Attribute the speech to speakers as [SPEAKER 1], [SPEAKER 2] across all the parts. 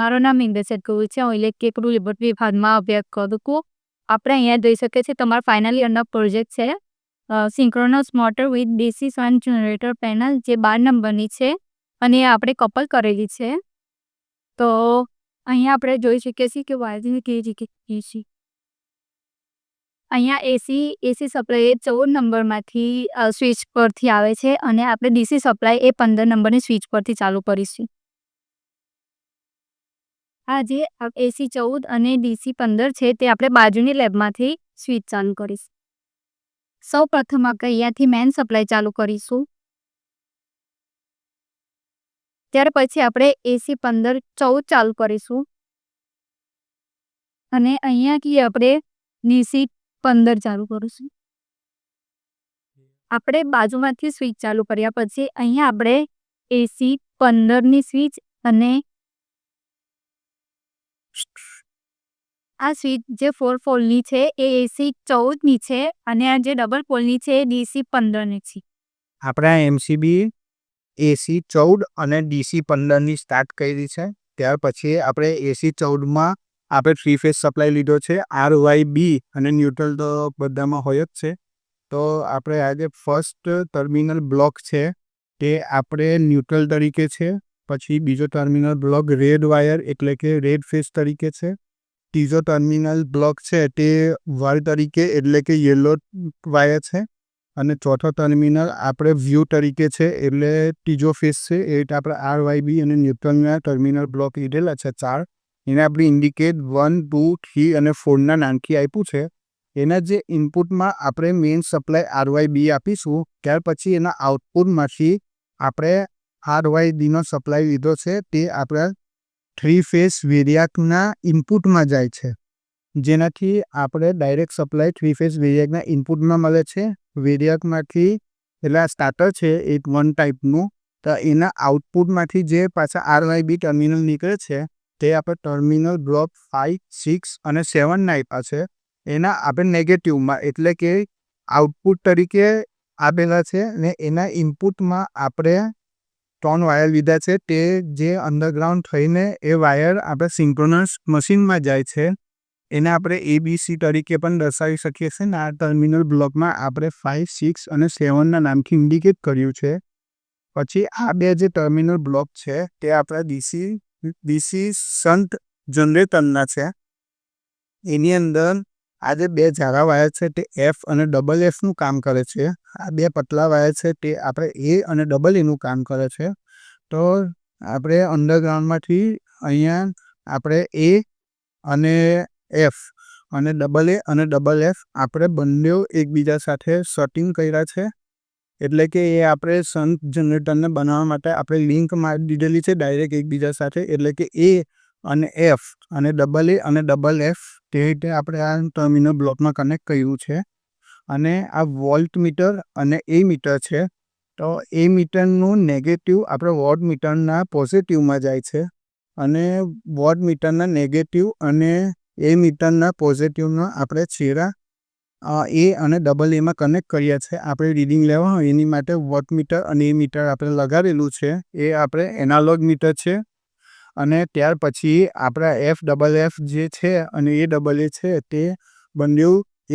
[SPEAKER 1] મારું નામ ઇન્દ્રસેટ કૌર છે. હું ઇલેક્ટ્રિકલ લેબોરેટરી વિભાગમાં અભ્યાસ કરું છું. આપણે અહીંયા જોઈ શકીએ છીએ તમારા ફાઇનલ યરનો પ્રોજેક્ટ છે. Synchronous motor with DC shunt generator panel જે 12 નંબરની છે અને એ આપણે કપલ કરેલી છે. તો અહીંયા આપણે જોઈ શકીએ છીએ કે વાયરિંગ કેવી રીતે છે. અહીંયા એસી સપ્લાય એ 14 નંબરમાંથી સ્વિચ પરથી આવે છે અને આપણે ડીસી સપ્લાય એ 15 નંબરની સ્વિચ પરથી ચાલુ કરીશું. આ જે એસી 14 અને ડીસી 15 છે તે આપણે બાજુની લેબમાંથી સ્વિચ ચાલુ કરીશું. સૌ પ્રથમ આપણે અહીંયાથી મેઇન સપ્લાય ચાલુ કરીશું. ત્યાર પછી આપણે એસી 14 ચાલુ કરીશું અને અહીંયાથી આપણે ડીસી 15 ચાલુ કરીશું. આપણે બાજુમાંથી સ્વિચ ચાલુ કર્યા પછી અહીંયા આપણે એસી 15ની સ્વિચ અને આ સ્વિચ જે 4 પોલની છે એ એસી 14ની છે અને આ જે ડબલ પોલની છે એ ડીસી 15ની છે.
[SPEAKER 2] આપણે આ એમસીબી એસી 14 અને ડીસી 15ની સ્ટાર્ટ કરી છે. ત્યાર પછી આપણે એસી 14માં આપણે 3 ફેઝ સપ્લાય લીધો છે. આર વાય બી અને ન્યુટ્રલ તો બધામાં હોય જ છે. તો આપણે આજે ફર્સ્ટ ટર્મિનલ બ્લોક છે તે આપણે ન્યુટ્રલ તરીકે છે. પછી બીજો ટર્મિનલ બ્લોક રેડ વાયર એટલે કે રેડ ફેઝ તરીકે છે. ત્રીજો ટર્મિનલ બ્લોક છે તે વાયર તરીકે એટલે કે યલો વાયર છે. અને ચોથો ટર્મિનલ આપણે વ્યૂ તરીકે છે એટલે ત્રીજો ફેઝ છે. એ રીતે આપણે આર વાય બી અને ન્યુટ્રલના ટર્મિનલ બ્લોક લીધેલા છે 4. એને આપણે ઇન્ડિકેટ 1, 2, 3 અને 4ના નામથી આપ્યું છે. એના જે ઇનપુટમાં આપણે main supply R Y B આપીશું. ત્યાર પછી એના આઉટપુટમાંથી આપણે આર વાય બીનો સપ્લાય લીધો છે તે આપણા 3 ફેઝ વેરિયાકના ઇનપુટમાં જાય છે. જેનાથી આપણે ડાયરેક્ટ સપ્લાય 3 ફેઝ વેરિયાકના ઇનપુટમાં મળે છે. વેરિયાકમાંથી એટલે આ સ્ટાર્ટર છે એક વન ટાઈપનું. તો એના આઉટપુટમાંથી જે પાછા આર વાય બી ટર્મિનલ નીકળે છે તે આપણે ટર્મિનલ બ્લોક 5, 6 અને 7ના આપ્યા છે. એના આપણે નેગેટિવમાં એટલે કે આઉટપુટ તરીકે આપેલા છે ને એના ઇનપુટમાં આપણે 3 વાયર લીધા છે. તે જે અંડરગ્રાઉન્ડ થઈને એ વાયર આપણે સિંક્રોનસ મશીનમાં જાય છે. એને આપણે એબીસી તરીકે પણ દર્શાવી શકીએ છીએ ને આ ટર્મિનલ બ્લોકમાં આપણે 5, 6 અને 7ના નામથી ઇન્ડિકેટ કર્યું છે. પછી આ બે જે ટર્મિનલ બ્લોક છે તે આપણા ડીસી શન્ટ જનરેટરના છે. એની અંદર આ જે બે ઝાડા વાયર છે તે એફ અને ડબલ એફનું કામ કરે છે. આ બે પતલા વાયર છે તે આપણે એ અને ડબલ એનું કામ કરે છે. તો આપણે અંડરગ્રાઉન્ડમાંથી અહીંયા આપણે એ અને એફ અને ડબલ એ અને ડબલ એફ આપણે બંને એકબીજા સાથે શોર્ટિંગ કર્યા છે. એટલે કે એ આપણે શન્ટ જનરેટરને બનાવવા માટે આપણે લિંક મારી દીધેલી છે ડાયરેક્ટ એકબીજા સાથે. એટલે કે એ અને એફ અને ડબલ એ અને ડબલ એફ તે રીતે આપણે આ ટર્મિનલ બ્લોકમાં કનેક્ટ કર્યું છે. અને આ વોલ્ટ મીટર અને એ મીટર છે. તો એ મીટરનું નેગેટિવ આપણે વોટ મીટરના પોઝિટિવમાં જાય છે અને વોટ મીટરના નેગેટિવ અને એ મીટરના પોઝિટિવના આપણે છેડા એ અને ડબલ એમાં કનેક્ટ કર્યા છે. આપણે રીડિંગ લેવા હોય એની માટે વોટ મીટર અને એ મીટર આપણે લગાવેલું છે. એ આપણે એનાલોગ મીટર છે. અને ત્યાર પછી આપણા એફ ડબલ એફ જે છે અને એ ડબલ એ છે તે બંને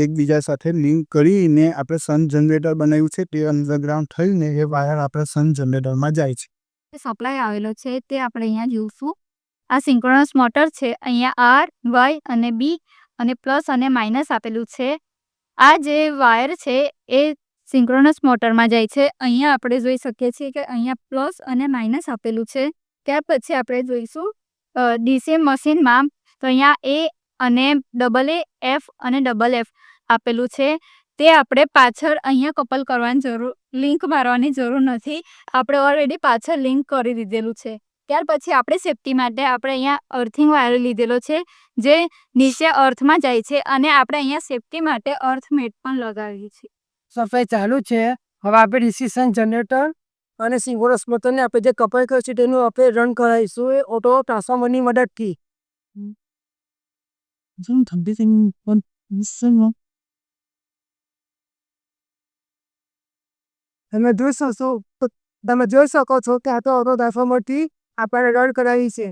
[SPEAKER 2] એકબીજા સાથે લિંક કરીને આપણે શન્ટ જનરેટર બનાવ્યું છે. તે અંડરગ્રાઉન્ડ થઈને એ વાયર આપણે શન્ટ જનરેટરમાં જાય છે.
[SPEAKER 1] સપ્લાય આવેલો છે તે આપણે અહીંયા જોઈશું. આ સિંક્રોનસ મોટર છે. અહીંયા આર વાય અને બી અને પ્લસ અને માઇનસ આપેલું છે. આ જે વાયર છે એ સિંક્રોનસ મોટરમાં જાય છે. અહીંયા આપણે જોઈ શકીએ છીએ કે અહીંયા પ્લસ અને માઇનસ આપેલું છે. ત્યાર પછી આપણે જોઈશું ડીસી મશીનમાં. તો અહીંયા એ અને ડબલ એ એફ અને ડબલ એફ આપેલું છે. તે આપણે પાછળ અહીંયા કપલ કરવાની લિંક મારવાની જરૂર નથી. આપણે ઓલરેડી પાછળ લિંક કરી દીધેલું છે. ત્યાર પછી આપણે સેફટી માટે આપણે અહીંયા અર્થિંગ વાયર લીધેલો છે જે નીચે અર્થમાં જાય છે અને આપણે અહીંયા સેફટી માટે અર્થ મેટ પણ લગાવી છે.
[SPEAKER 3] સફાઈ ચાલુ છે. હવે આપણે ડીસી શન્ટ જનરેટર અને સિંક્રોનસ મોટરને આપણે જે કપલ કર્યું છે તેનું આપણે રન કરાવીશું એ ઓટો ટ્રાન્સફોર્મરની મદદથી. તમે જોઈ શકો છો કે આ તો ઓટો ટ્રાન્સફોર્મરથી આપણે રન કરાવી છે.